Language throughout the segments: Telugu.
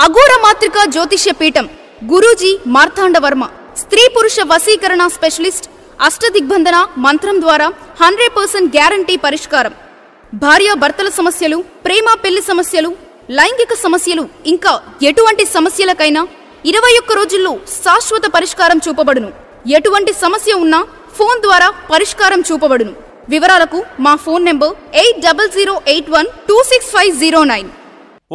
అఘోర మాత్రిక జ్యోతిష్య పీఠం గురూజీ మార్తాండ వర్మ స్త్రీ పురుష వశీకరణ స్పెషలిస్ట్ అష్టదిగ్బంధన మంత్రం ద్వారా 100% గ్యారంటీ పరిష్కారం. భార్య భర్తల సమస్యలు, ప్రేమ పెళ్లి సమస్యలు, లైంగిక సమస్యలు ఇంకా ఎటువంటి సమస్యలకైనా 21 రోజుల్లో శాశ్వత పరిష్కారం చూపబడును. ఎటువంటి సమస్య ఉన్నా ఫోన్ ద్వారా పరిష్కారం చూపబడును. వివరాలకు మా ఫోన్ నెంబర్ 8008126509.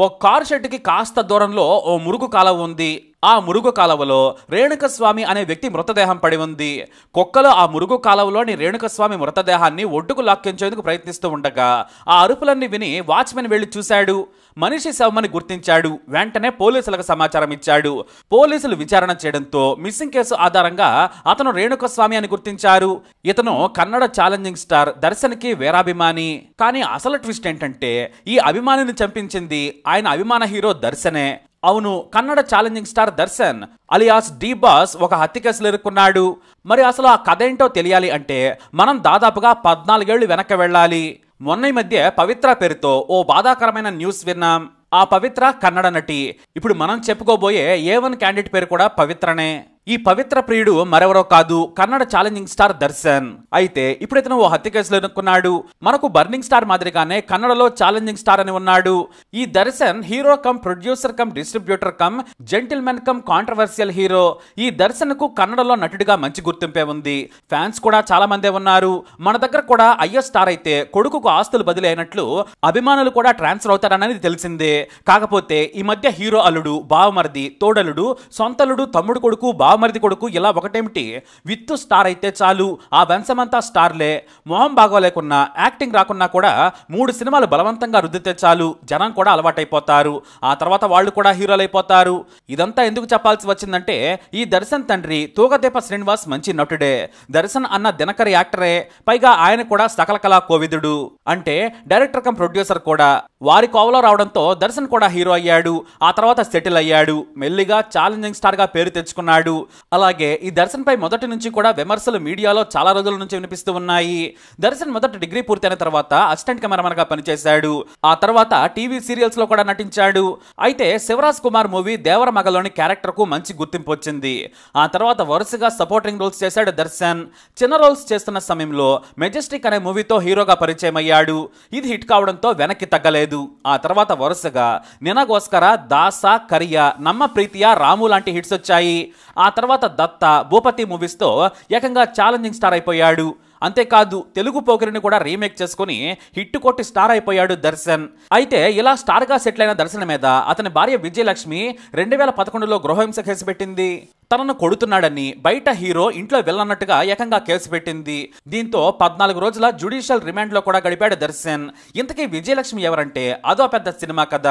ఓ కార్ షెడ్కి కాస్త దూరంలో ఓ మురుగు కాలువ ఉంది. ఆ మురుగు కాలువలో రేణుకస్వామి అనే వ్యక్తి మృతదేహం పడి ఉంది. కుక్కలు ఆ మురుగు కాలువలోని రేణుకస్వామి మృతదేహాన్ని ఒడ్డుకు లాక్కించేందుకు ప్రయత్నిస్తూ ఉండగా ఆ అరుపులన్నీ విని వాచ్మెన్ వెళ్లి చూశాడు. మనిషి శవమని గుర్తించాడు. వెంటనే పోలీసులకు సమాచారం ఇచ్చాడు. పోలీసులు విచారణ చేయడంతో మిస్సింగ్ కేసు ఆధారంగా అతను రేణుకస్వామి అని గుర్తించారు. ఇతను కన్నడ ఛాలెంజింగ్ స్టార్ దర్శన్కి వీరాభిమాని. కానీ అసలు ట్విస్ట్ ఏంటంటే ఈ అభిమానిని చంపించింది ఆయన అభిమాన హీరో దర్శనే. అవును, Kannada challenging star Darshan alias D boss ఒక హత్య కేసులు ఎదుర్కొన్నాడు. మరి అసలు ఆ కథ ఏంటో తెలియాలి అంటే మనం దాదాపుగా 14 ఏళ్లు వెనక్కి వెళ్ళాలి. మొన్న ఈ మధ్య పవిత్ర పేరుతో ఓ బాధాకరమైన న్యూస్ విన్నాం. ఆ పవిత్ర కన్నడ నటి. ఇప్పుడు మనం చెప్పుకోబోయే A1 క్యాండిడేట్ పేరు కూడా పవిత్రనే. ఈ పవిత్ర ప్రియుడు మరెవరో కాదు, కన్నడ ఛాలెంజింగ్ స్టార్ దర్శన్. అయితే ఇప్పుడు ఇతను ఓ హత్య కేసులో ఎన్నుకున్నాడు. మనకు బర్నింగ్ స్టార్ మాదిరిగానే కన్నడలో ఛాలెంజింగ్ స్టార్ అని ఉన్నాడు. ఈ Darshan hero cum producer cum distributor cum gentlemen cum controversial hero. ఈ దర్శన్ కు కన్నడలో నటుడిగా మంచి గుర్తింపే ఉంది. ఫ్యాన్స్ కూడా చాలా మందే ఉన్నారు. మన దగ్గర కూడా ఐఎస్ స్టార్ అయితే కొడుకుకు ఆస్తులు బదిలీ అయినట్లు అభిమానులు కూడా ట్రాన్స్ఫర్ అవుతారనేది తెలిసిందే. కాకపోతే ఈ మధ్య హీరో అల్లుడు, బావమరిది, తోడలుడు, సొంతలుడు, తమ్ముడు కొడుకు, బావమరిది కొడుకు ఇలా ఒకటేమిటి విత్తు స్టార్ అయితే చాలు ఆ వంశమంతా స్టార్లే. మొహం బాగోలేకున్నా, యాక్టింగ్ రాకున్నా కూడా 3 సినిమాలు బలవంతంగా రుద్దితే చాలు జనం కూడా అలవాటైపోతారు. ఆ తర్వాత వాళ్ళు కూడా హీరోలు అయిపోతారు. ఇదంతా ఎందుకు చెప్పాల్సి వచ్చిందంటే ఈ దర్శన్ తండ్రి తూగదీప శ్రీనివాస్ మంచి నటుడే. దర్శన్ అన్న దినకర్ యాక్టరే. పైగా ఆయన కూడా సకల కళా కోవిదుడు. అంటే డైరెక్టర్ కమ్ ప్రొడ్యూసర్ కూడా. వారి కోవలో రావడంతో దర్శన్ కూడా హీరో అయ్యాడు. ఆ తర్వాత సెటిల్ అయ్యాడు. మెల్లిగా ఛాలెంజింగ్ స్టార్ గా పేరు తెచ్చుకున్నాడు. అలాగే ఈ దర్శన్ పై మొదటి నుంచి కూడా విమర్శలు మీడియాలో చాలా రోజుల నుంచి వినిపిస్తూ ఉన్నాయి. దర్శన్ మొదటి డిగ్రీ పూర్తయిన తర్వాత అసిస్టెంట్ కెమెరామన్ గా పనిచేశాడు. ఆ తర్వాత టీవీ సీరియల్స్ లో కూడా నటించాడు. అయితే శివరాజ్ కుమార్ మూవీ దేవర మగలోని క్యారెక్టర్ కు మంచి గుర్తింపు వచ్చింది. ఆ తర్వాత వరుసగా సపోర్టింగ్ రోల్స్ చేశాడు దర్శన్. చిన్న రోల్స్ చేస్తున్న సమయంలో మెజెస్టిక్ అనే మూవీతో హీరోగా పరిచయం అయ్యాడు. ఇది హిట్ కావడంతో వెనక్కి తగ్గలేదు. ఆ తర్వాత వరుసగా నినగోస్కర, దాస, కరియా, నమ్మ ప్రీతియా, రాము లాంటి హిట్స్ వచ్చాయి. ఆ తర్వాత దత్త, భూపతి మూవీస్ తో ఏకంగా ఛాలెంజింగ్ స్టార్ అయిపోయాడు. అంతేకాదు తెలుగు పోకిరిని కూడా రీమేక్ చేసుకుని హిట్ కొట్టి స్టార్ అయిపోయాడు దర్శన్. అయితే ఇలా స్టార్ గా సెటిల్ అయిన దర్శన్ మీద అతని భార్య విజయలక్ష్మి 2011లో గృహహింస కేసు పెట్టింది. తనను కొడుతున్నాడని బయట హీరో ఇంట్లో వెళ్ళన్నట్టుగా ఏకంగా కేసు పెట్టింది. దీంతో 14 రోజుల జ్యుడిషియల్ రిమాండ్ లో కూడా గడిపాడు దర్శన్. ఇంతకీ విజయలక్ష్మి ఎవరంటే అదో పెద్ద సినిమా కథ.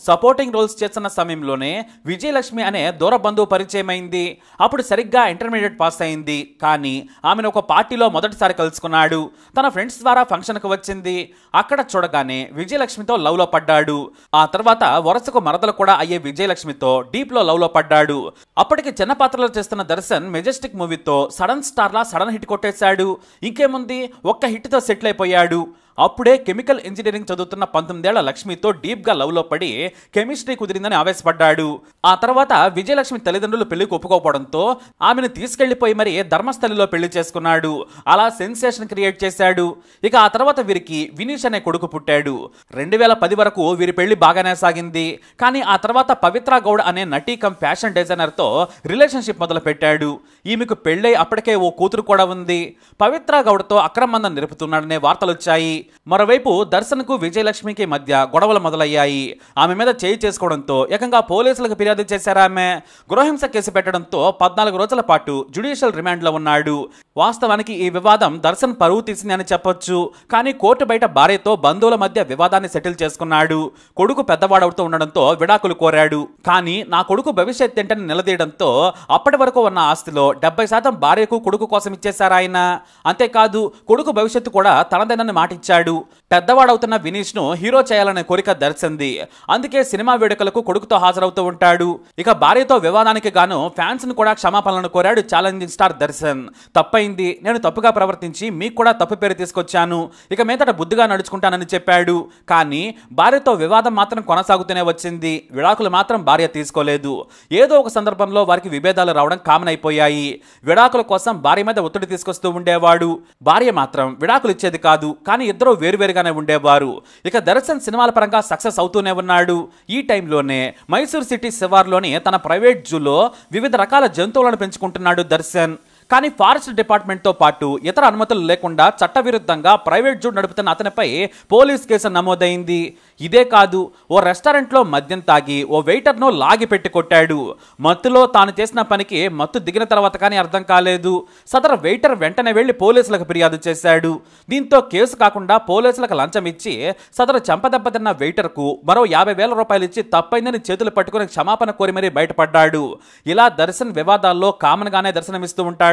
సపోర్టింగ్ రోల్స్ చేస్తున్న సమయంలోనే విజయలక్ష్మి అనే దూర బంధువు పరిచయం అయింది. అప్పుడు సరిగ్గా ఇంటర్మీడియట్ పాస్ అయింది. కానీ ఆమెను ఒక పార్టీలో మొదటిసారి కలుసుకున్నాడు. తన ఫ్రెండ్స్ ద్వారా ఫంక్షన్ కు వచ్చింది. అక్కడ చూడగానే విజయలక్ష్మితో లవ్ లో పడ్డాడు. ఆ తర్వాత వరుసకు మరదలు కూడా అయ్యే విజయలక్ష్మితో డీప్ లో లవ్ లో పడ్డాడు. అప్పటికి చిన్న పాత్రలో చేస్తున్న దర్శన్ మెజెస్టిక్ మూవీతో సడన్ స్టార్ లా సడన్ హిట్ కొట్టేశాడు. ఇంకేముంది, ఒక్క హిట్ తో సెటిల్ అయిపోయాడు. అప్పుడే కెమికల్ ఇంజనీరింగ్ చదువుతున్న 19 ఏళ్ల లక్ష్మితో డీప్ గా లవ్ లో పడి కెమిస్ట్రీ కుదిరిందని ఆవేశపడ్డాడు. ఆ తర్వాత విజయలక్ష్మి తల్లిదండ్రులు పెళ్లికి ఒప్పుకోకపోవడంతో ఆమెను తీసుకెళ్లిపోయి మరి ధర్మస్థలిలో పెళ్లి చేసుకున్నాడు. అలా సెన్సేషన్ క్రియేట్ చేశాడు. ఇక ఆ తర్వాత వీరికి వినీష్ అనే కొడుకు పుట్టాడు. 2010 వరకు వీరి పెళ్లి బాగానే సాగింది. కానీ ఆ తర్వాత పవిత్ర గౌడ్ అనే నటీ కమ్ ఫ్యాషన్ డిజైనర్ తో రిలేషన్షిప్ మొదలు పెట్టాడు. ఈమెకు పెళ్ళై అప్పటికే ఓ కూతురు కూడా ఉంది. పవిత్ర గౌడ్ తో అక్రమందం నిలుపుతున్నాడనే వార్తలు వచ్చాయి. మరోవైపు దర్శన్ కు విజయలక్ష్మికి మధ్య గొడవలు మొదలయ్యాయి. ఆమె మీద చేయి చేసుకోవడంతో ఏకంగా పోలీసులకు ఫిర్యాదు చేశారు. ఆమె గృహహింస కేసు పెట్టడంతో 14 రోజుల పాటు జ్యుడిషియల్ రిమాండ్ లో ఉన్నాడు. వాస్తవానికి ఈ వివాదం దర్శన్ పరువు తీసింది అని చెప్పొచ్చు. కానీ కోర్టు బయట భార్యతో బంధువుల మధ్య వివాదాన్ని సెటిల్ చేసుకున్నాడు. కొడుకు పెద్దవాడవుతూ ఉండడంతో విడాకులు కోరాడు. కానీ నా కొడుకు భవిష్యత్ ఏంటని నిలదీయడంతో అప్పటి వరకు ఉన్న ఆస్తిలో 70% భార్యకు కొడుకు కోసం ఇచ్చేశారు ఆయన. అంతేకాదు కొడుకు భవిష్యత్తు కూడా తనదేనని మాట ఇచ్చాడు. నటించాడు. పెద్దవాడవుతున్న వినీష్ ను హీరో చేయాలనే కోరిక దర్శన్ది. అందుకే సినిమా వేడుకలకు కొడుకుతో హాజరవుతూ ఉంటాడు. ఇక భార్యతో వివాదానికి గాను ఫ్యాన్స్ ను కూడా క్షమాపణలను కోరాడు ఛాలెంజింగ్ స్టార్ దర్శన్. తప్పైంది, నేను తప్పుగా ప్రవర్తించి మీకు కూడా తప్పు పేరు తీసుకొచ్చాను, ఇక మీదట బుద్ధిగా నడుచుకుంటానని చెప్పాడు. కానీ భార్యతో వివాదం మాత్రం కొనసాగుతూనే వచ్చింది. విడాకులు మాత్రం భార్య తీసుకోలేదు. ఏదో ఒక సందర్భంలో వారికి విభేదాలు రావడం కామన్ అయిపోయాయి. విడాకుల కోసం భార్య మీద ఒత్తిడి తీసుకొస్తూ ఉండేవాడు. భార్య మాత్రం విడాకులు ఇచ్చేది కాదు. కానీ ఇద్దరు వేరువేరుగానే ఉండేవారు. ఇక దర్శన్ సినిమాల పరంగా సక్సెస్ అవుతూనే ఉన్నాడు. ఈ టైంలోనే మైసూర్ సిటీ శివార్లోని తన ప్రైవేట్ జూలో వివిధ రకాల జంతువులను పెంచుకుంటున్నాడు దర్శన్. కానీ ఫారెస్ట్ డిపార్ట్మెంట్తో పాటు ఇతర అనుమతులు లేకుండా చట్టవిరుద్ధంగా ప్రైవేట్ జూ నడుపుతున్న అతనిపై పోలీస్ కేసు నమోదైంది. ఇదే కాదు, ఓ రెస్టారెంట్లో మద్యం తాగి ఓ వెయిటర్ను లాగి పెట్టి కొట్టాడు. మత్తులో తాను చేసిన పనికి మత్తు దిగిన తర్వాత కానీ అర్థం కాలేదు. సదరు వెయిటర్ వెంటనే వెళ్లి పోలీసులకు ఫిర్యాదు చేశాడు. దీంతో కేసు కాకుండా పోలీసులకు లంచం ఇచ్చి సదరు చెంపదెబ్బతిన్న వెయిటర్కు మరో 50,000 రూపాయలు ఇచ్చి తప్పైందని చేతులు పట్టుకుని క్షమాపణ కోరి మరీ బయటపడ్డాడు. ఇలా దర్శన్ వివాదాల్లో కామన్ గానే దర్శనమిస్తూ ఉంటాడు.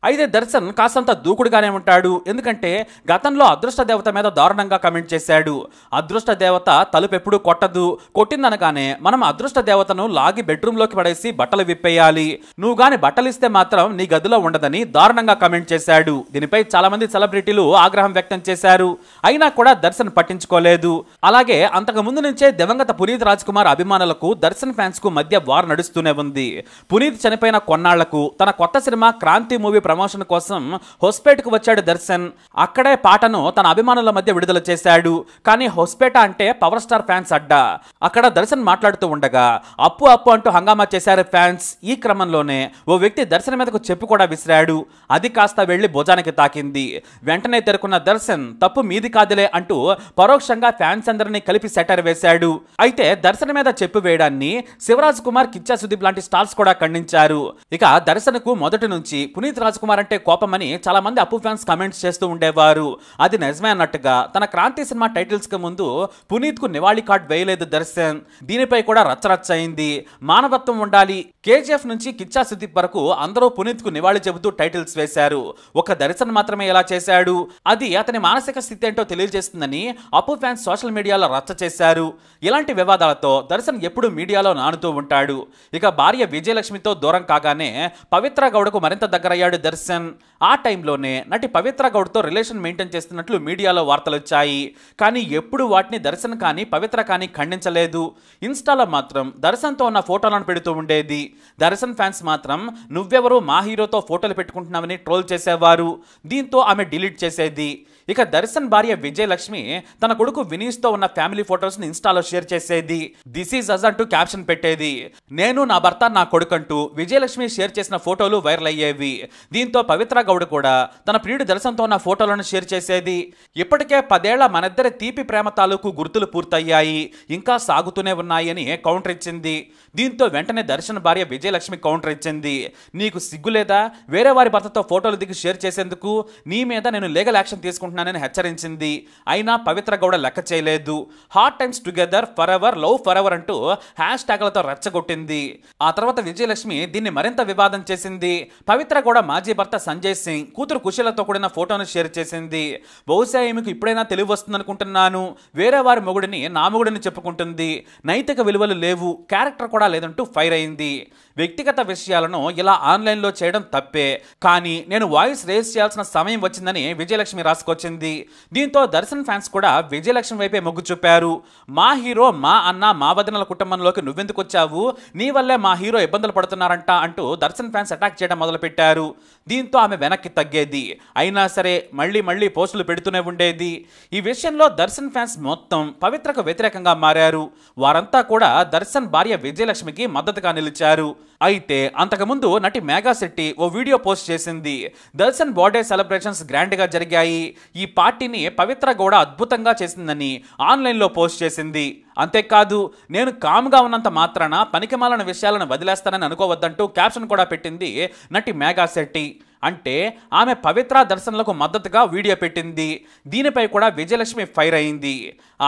అయితే దర్శన్ కాస్తంత దూకుడుగానే ఉంటాడు. ఎందుకంటే గతంలో అదృష్ట దేవత మీద దారుణంగా కమెంట్ చేశాడు. అదృష్ట దేవత తలుపు ఎప్పుడు కొట్టదు, కొట్టిందనగానే మనం అదృష్ట దేవతను లాగి బెడ్రూమ్ లోకి పడేసి బట్టలు విప్పేయాలి, నువ్వు గాని బట్టలు ఇస్తే మాత్రం నీ గదిలో ఉండదని దారుణంగా కమెంట్ చేశాడు. దీనిపై చాలా మంది సెలబ్రిటీలు ఆగ్రహం వ్యక్తం చేశారు. అయినా కూడా దర్శన్ పట్టించుకోలేదు. అలాగే అంతకు ముందు నుంచే దివంగత పునీత్ రాజ్ కుమార్ అభిమానులకు దర్శన్ ఫ్యాన్స్ కు మధ్య వార్ నడుస్తూనే ఉంది. పునీత్ చనిపోయిన కొన్నాళ్లకు తన కొత్త సినిమా క్రాంతి మూవీ ప్రమోషన్ కోసం హొస్పేటకు వచ్చాడు దర్శన్. అక్కడే పాటను తన అభిమానుల మధ్య విడుదల చేశాడు. కానీ హొస్పేట అంటే పవర్ స్టార్ ఫ్యాన్స్ అడ్డా. అక్కడ దర్శన్ మాట్లాడుతూ ఉండగా అప్పు అప్పు అంటూ హంగామా చేశారు ఫ్యాన్స్. ఈ క్రమంలోనే ఓ వ్యక్తి దర్శన్ మీదకు చెప్పు కూడా విసిరాడు. అది కాస్త వెళ్లి భుజానికి తాకింది. వెంటనే తెరుకున్న దర్శన్ తప్పు మీది కాదులే అంటూ పరోక్షంగా ఫ్యాన్స్ అందరినీ కలిపి సెటర్ వేశాడు. అయితే దర్శన్ మీద చెప్పు వేయడాన్ని శివరాజ్ కుమార్, కిచ్చా సుదీప్ లాంటి స్టార్స్ కూడా ఖండించారు. ఇక దర్శన్ కు మొదటి నుంచి పునీత్ రాజ్ కుమార్ అంటే కోపమని చాలా మంది అప్పు ఫ్యాన్స్ కమెంట్స్ చేస్తూ ఉండేవారు. అది నిజమే అన్నట్టుగా తన క్రాంతి సినిమా టైటిల్స్ కి ముందు పునీత్ కు నివాళి కార్డ్ వేయలేదు దర్శన్. దీనిపై కూడా రచ్చరచ్చ అయింది. మానవత్వం ఉండాలి, కేజీఎఫ్ నుంచి కిచ్చా సుదీప్ వరకు అందరూ పునీత్ కు నివాళి చెబుతూ టైటిల్స్ వేశారు. ఒక దర్శన్ మాత్రమే ఎలా చేశాడు, అది అతని మానసిక స్థితి ఏంటో తెలియజేస్తుందని అప్పు ఫ్యాన్స్ సోషల్ మీడియాలో రచ్చ చేశారు. ఇలాంటి వివాదాలతో దర్శన్ ఎప్పుడు మీడియాలో నానుతూ ఉంటాడు. ఇక భార్య విజయలక్ష్మితో దూరం కాగానే పవిత్ర గౌడకు మరింత దగ్గరయ్యాడు దర్శన్. ఆ టైంలోనే నటి పవిత్ర గౌడ్తో రిలేషన్ మెయింటైన్ చేస్తున్నట్లు మీడియాలో వార్తలు వచ్చాయి. కానీ ఎప్పుడు వాటిని దర్శన్ కానీ పవిత్ర కానీ ఖండించలేదు. ఇన్స్టాలో మాత్రం దర్శన్తో ఉన్న ఫోటోలను పెడుతూ ఉండేది. దర్శన్ ఫ్యాన్స్ మాత్రం నువ్వెవరు మా హీరోతో ఫోటోలు పెట్టుకుంటున్నావని ట్రోల్ చేసేవారు. దీంతో ఆమె డిలీట్ చేసేది. ఇక దర్శన్ భార్య విజయలక్ష్మి తన కొడుకు వినీష్ తో ఉన్న ఫ్యామిలీ ఫోటోస్ ని ఇన్స్టాలో షేర్ చేసేది. దిస్ ఈజ్ అస్ అంటూ క్యాప్షన్ పెట్టేది. నేను, నా భర్త, నా కొడుకంటూ విజయలక్ష్మి షేర్ చేసిన ఫోటోలు వైరల్ అయ్యేవి. దీంతో పవిత్ర గౌడ్ కూడా తన ప్రియుడు దర్శన్తో ఉన్న ఫోటోలను షేర్ చేసేది. ఇప్పటికే 10 ఏళ్ల మనిద్దరి తీపి ప్రేమ తాలూకు గుర్తులు పూర్తయ్యాయి, ఇంకా సాగుతూనే ఉన్నాయని కౌంటర్ ఇచ్చింది. దీంతో వెంటనే దర్శన్ భార్య విజయలక్ష్మి కౌంటర్ ఇచ్చింది. నీకు సిగ్గులేదా వేరే వారి భర్తతో ఫోటోలు దిగి షేర్ చేసేందుకు? నీ మీద నేను లీగల్ యాక్షన్ తీసుకుంటున్నానని హెచ్చరించింది. అయినా పవిత్ర గౌడ లెక్క చేయలేదు. Hard times together, for ever, love for ever అంటూ హ్యాష్ ట్యాగ్లతో రెచ్చగొట్టింది. ఆ తర్వాత విజయలక్ష్మి దీన్ని మరింత వివాదం చేసింది. పవిత్ర గౌడ మాజీ భర్త సంజయ్ సింగ్ కూతురు కుశలతో కూడిన ఫోటోను షేర్ చేసింది. బహుశా ఈమెకు ఇప్పుడైనా తెలివి వస్తుందనుకుంటున్నాను, వేరే వారి మొగుడిని నా మొగుడిని చెప్పుకుంటుంది, నైతిక విలువలు లేవు, క్యారెక్టర్ కూడా లేదంటూ ఫైర్ అయింది. వ్యక్తిగత విషయాలను ఇలా ఆన్లైన్లో చేయడం తప్పే, కానీ నేను వాయిస్ రేస్ చేయాల్సిన సమయం వచ్చిందని విజయలక్ష్మి రాసుకొచ్చింది. దీంతో దర్శన్ ఫ్యాన్స్ కూడా విజయలక్ష్మి వైపే మొగ్గు చూపారు. మా హీరో, మా అన్న, మా వదినల కుటుంబంలోకి నువ్వెందుకు వచ్చావు, నీ వల్లే మా హీరో ఇబ్బందులు పడుతున్నారంట అంటూ దర్శన్ ఫ్యాన్స్ అటాక్ చేయడం మొదలుపెట్టారు. దీంతో ఆమె వెనక్కి తగ్గేది. అయినా సరే మళ్ళీ పోస్టులు పెడుతూనే ఉండేది. ఈ విషయంలో దర్శన్ ఫ్యాన్స్ మొత్తం పవిత్రకు వ్యతిరేకంగా మారారు. వారంతా కూడా దర్శన్ భార్య విజయలక్ష్మికి మద్దతుగా నిలిచారు. అయితే అంతకుముందు నటి మేఘా శెట్టి ఓ వీడియో పోస్ట్ చేసింది. దర్శన్ బర్త్డే సెలబ్రేషన్స్ గ్రాండ్ గా జరిగాయి, ఈ పార్టీని పవిత్ర గౌడ అద్భుతంగా చేసిందని ఆన్లైన్లో పోస్ట్ చేసింది. అంతేకాదు, నేను కామ్గా ఉన్నంత మాత్రాన పనికిమాలిన విషయాలను వదిలేస్తానని అనుకోవద్దంటూ క్యాప్షన్ కూడా పెట్టింది నటి మేఘా శెట్టి. అంటే ఆమె పవిత్ర దర్శన్లకు మద్దతుగా వీడియో పెట్టింది. దీనిపై కూడా విజయలక్ష్మి ఫైర్ అయింది.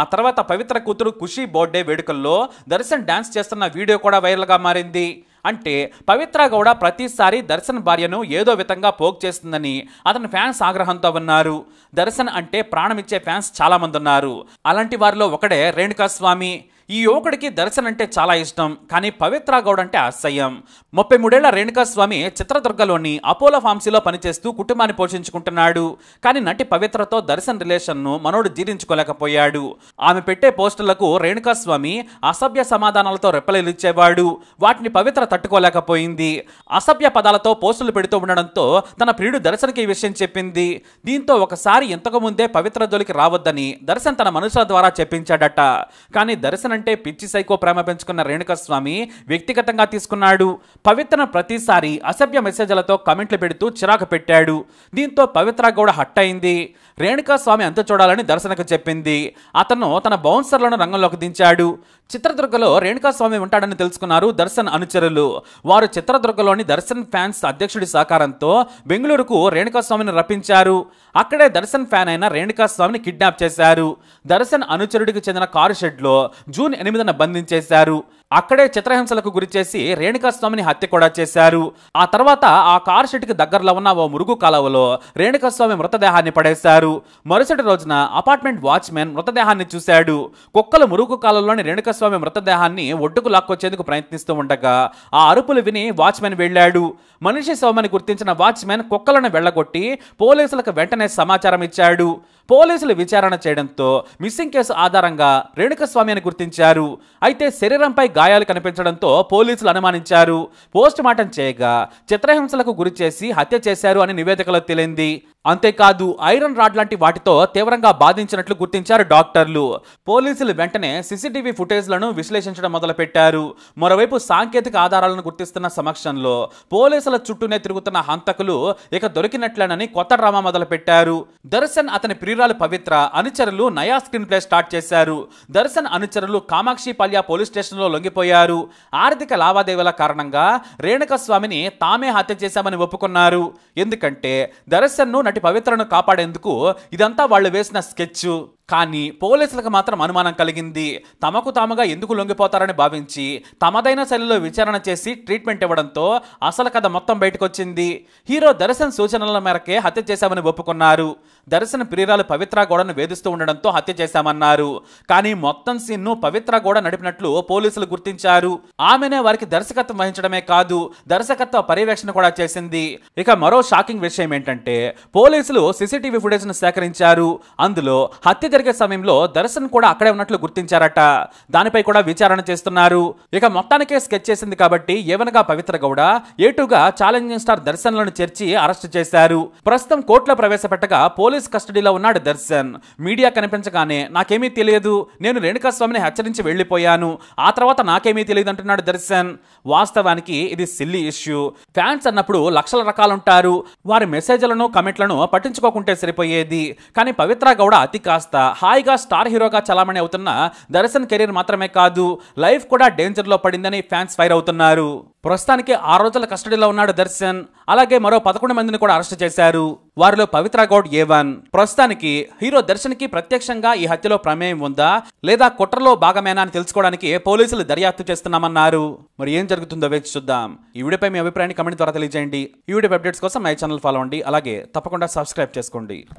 ఆ తర్వాత పవిత్ర కూతురు ఖుషి బర్త్డే వేడుకల్లో దర్శన్ డాన్స్ చేస్తున్న వీడియో కూడా వైరల్గా మారింది. అంటే పవిత్ర గౌడ ప్రతిసారి దర్శన్ భార్యను ఏదో విధంగా పోక్ చేస్తుందని అతని ఫ్యాన్స్ ఆగ్రహంతో ఉన్నారు. దర్శన్ అంటే ప్రాణమిచ్చే ఫ్యాన్స్ చాలా మంది ఉన్నారు. అలాంటి వారిలో ఒకడే రేణుకాస్వామి. ఈ యువకుడికి దర్శన్ అంటే చాలా ఇష్టం, కానీ పవిత్ర గౌడ్ అంటే అసహ్యం. 33 ఏళ్ల రేణుకాస్వామి చిత్రదుర్గలోని అపోలో ఫార్మసీలో పనిచేస్తూ కుటుంబాన్ని పోషించుకుంటున్నాడు. కానీ నటి పవిత్రతో దర్శన్ రిలేషన్ను మనోడు జీర్ణించుకోలేకపోయాడు. ఆమె పెట్టే పోస్టులకు రేణుకాస్వామి అసభ్య సమాధానాలతో రెప్పలేలిచ్చేవాడు. వాటిని పవిత్ర తట్టుకోలేకపోయింది. అసభ్య పదాలతో పోస్టులు పెడుతూ ఉండడంతో తన ప్రియుడు దర్శన్కి ఈ విషయం చెప్పింది. దీంతో ఒకసారి ఇంతకు ముందే పవిత్ర జోలికి రావద్దని దర్శన్ తన మనుషుల ద్వారా చెప్పించాడట. కానీ దర్శన్ అంటే పిచ్చి సైకో ప్రేమ పెంచుకున్న రేణుకాస్వామి వ్యక్తిగతంగా తీసుకున్నాడు. పవిత్రను ప్రతిసారి అసభ్య మెసేజ్లతో కమెంట్లు పెడుతూ చిరాకు పెట్టాడు. దీంతో పవిత్ర గౌడ హట్ అయింది. రేణుకాస్వామి అంత చూడాలని దర్శనకు చెప్పింది. అతను తన బౌన్సర్లను రంగంలోకి దించాడు. చిత్రదుర్గలో రేణుకాస్వామి ఉంటాడని తెలుసుకున్నారు దర్శన్ అనుచరులు. వారు చిత్రదుర్గలోని దర్శన్ ఫ్యాన్స్ అధ్యక్షుడి సహకారంతో బెంగళూరుకు రేణుకాస్వామిని రప్పించారు. అక్కడే దర్శన్ ఫ్యాన్ అయిన రేణుకాస్వామిని కిడ్నాప్ చేశారు. దర్శన్ అనుచరుడికి చెందిన కారు షెడ్లో జూన్ 8న బంధించేశారు. అక్కడే చిత్రహింసలకు గురిచేసి రేణుకాస్వామిని హత్య కూడా చేశారు. ఆ తర్వాత ఆ కార్ షెడ్కి దగ్గరలో ఉన్న ఓ మురుగు కాలువలో రేణుకాస్వామి మృతదేహాన్ని పడేశారు. మరుసటి రోజున అపార్ట్మెంట్ వాచ్మెన్ మృతదేహాన్ని చూశాడు. కుక్కలు మురుగు కాలువలోని రేణుకాస్వామి మృతదేహాన్ని ఒడ్డుకు లాక్కొచ్చేందుకు ప్రయత్నిస్తూ ఉండగా ఆ అరుపులు విని వాచ్మెన్ వెళ్ళాడు. మనిషి శవమని గుర్తించిన వాచ్మెన్ కుక్కలను వెళ్లగొట్టి పోలీసులకు వెంటనే సమాచారం ఇచ్చాడు. పోలీసులు విచారణ చేయడంతో మిస్సింగ్ కేసు ఆధారంగా రేణుకాస్వామి అని గుర్తించారు. అయితే శరీరంపై గాయాలు కనిపించడంతో పోలీసులు అనుమానించారు. పోస్ట్ మార్టం చేయగా చిత్రహింసలకు గురి చేసి హత్య చేశారు అని నివేదికలో తేలింది. అంతేకాదు ఐరన్ రాడ్ లాంటి వాటితో తీవ్రంగా బాధించినట్లు గుర్తించారు డాక్టర్లు. పోలీసులు వెంటనే సీసీటీవీ ఫుటేజ్లను విశ్లేషించడం మొదలుపెట్టారు. మరోవైపు సాంకేతిక ఆధారాలను గుర్తిస్తున్న సమక్షంలో పోలీసుల చుట్టూనే తిరుగుతున్న హంతకులు ఇక దొరికినట్లేనని కొత్త డ్రామా మొదలుపెట్టారు. దర్శన్ అతని ప్రియురాలు పవిత్ర అనుచరులు నయా స్క్రీన్ ప్లే స్టార్ట్ చేశారు. దర్శన్ అనుచరులు కామాక్షిపాల్య పోలీస్ స్టేషన్లో లొంగిపోయారు. ఆర్థిక లావాదేవీల కారణంగా రేణుకాస్వామిని తామే హత్య చేశామని ఒప్పుకున్నారు. ఎందుకంటే దర్శన్ను నటి పవిత్రను కాపాడేందుకు ఇదంతా వాళ్ళు వేసిన స్కెచ్. కానీ పోలీసులకు మాత్రం అనుమానం కలిగింది. తమకు తాముగా ఎందుకు లొంగిపోతారని భావించి తమదైన శైలిలో విచారణ చేసి ట్రీట్మెంట్ ఇవ్వడంతో అసలు కథ మొత్తం బయటకొచ్చింది. హీరో దర్శన్ సూచనల మేరకే హత్య చేశామని ఒప్పుకున్నారు. దర్శన్ ప్రియురాలు పవిత్ర గౌడను వేధిస్తూ ఉండడంతో హత్య చేశామన్నారు. కానీ మొత్తం సీన్ను పవిత్ర గౌడ నడిపినట్లు పోలీసులు గుర్తించారు. ఆమెనే వారికి దర్శకత్వం వహించడమే కాదు, దర్శకత్వ పర్యవేక్షణ కూడా చేసింది. ఇక మరో షాకింగ్ విషయం ఏంటంటే పోలీసులు సీసీటీవీ ఫుటేజ్ ను సేకరించారు. అందులో హత్య జరిగే సమయంలో దర్శన్ కూడా అక్కడే ఉన్నట్లు గుర్తించారట. దానిపై కూడా విచారణ చేస్తున్నారు. ఇక మొత్తానికే స్కెచ్ చేసింది కాబట్టి ఏవనగా పవిత్ర గౌడ ఏటుగా ఛాలెంజింగ్ స్టార్ దర్శన్ లను చేర్చి అరెస్ట్ చేశారు. ప్రస్తుతం కోర్టులో ప్రవేశపెట్టగా పోలీస్ కస్టడీలో ఉన్నాడు దర్శన్. మీడియా కనిపించగానే నాకేమీ తెలియదు, నేను రేణుకాస్వామిని హెచ్చరించి వెళ్లిపోయాను, ఆ తర్వాత నాకేమీ తెలియదు అంటున్నాడు దర్శన్. వాస్తవానికి ఇది సిల్లీ ఇష్యూ. ఫ్యాన్స్ అన్నప్పుడు లక్షల రకాలుంటారు. వారి మెసేజ్లను కమెంట్లను పట్టించుకోకుంటే సరిపోయేది. కానీ పవిత్ర గౌడ అతి కాస్త హాయిగా స్టార్ హీరోగా చలామణి అవుతున్న దర్శన్ కెరీర్ మాత్రమే కాదు, లైఫ్ కూడా డేంజర్ లో పడిందని ఫ్యాన్స్ ఫైర్ అవుతున్నారు. ప్రస్తుతానికి 6 రోజుల కస్టడీలో ఉన్నాడు దర్శన్. అలాగే మరో 11 మందిని కూడా అరెస్ట్ చేశారు. వారిలో పవిత్ర గౌడ్ A1. ప్రస్తుతానికి హీరో దర్శన్ కి ప్రత్యక్షంగా ఈ హత్యలో ప్రమేయం ఉందా లేదా కుట్రలో భాగమేనా అని తెలుసుకోవడానికి పోలీసులు దర్యాప్తు చేస్తున్నామన్నారు. మరి ఏం జరుగుతుందో వేచి చూద్దాం. ఈ వీడియోపై మీ అభిప్రాయాన్ని కమెంట్ ద్వారా తెలియజేయండి. ఈ వీడియో అప్డేట్స్ కోసం మై ఛానల్ ఫాలో అవ్వండి. అలాగే తప్పకుండా సబ్స్క్రైబ్ చేసుకోండి.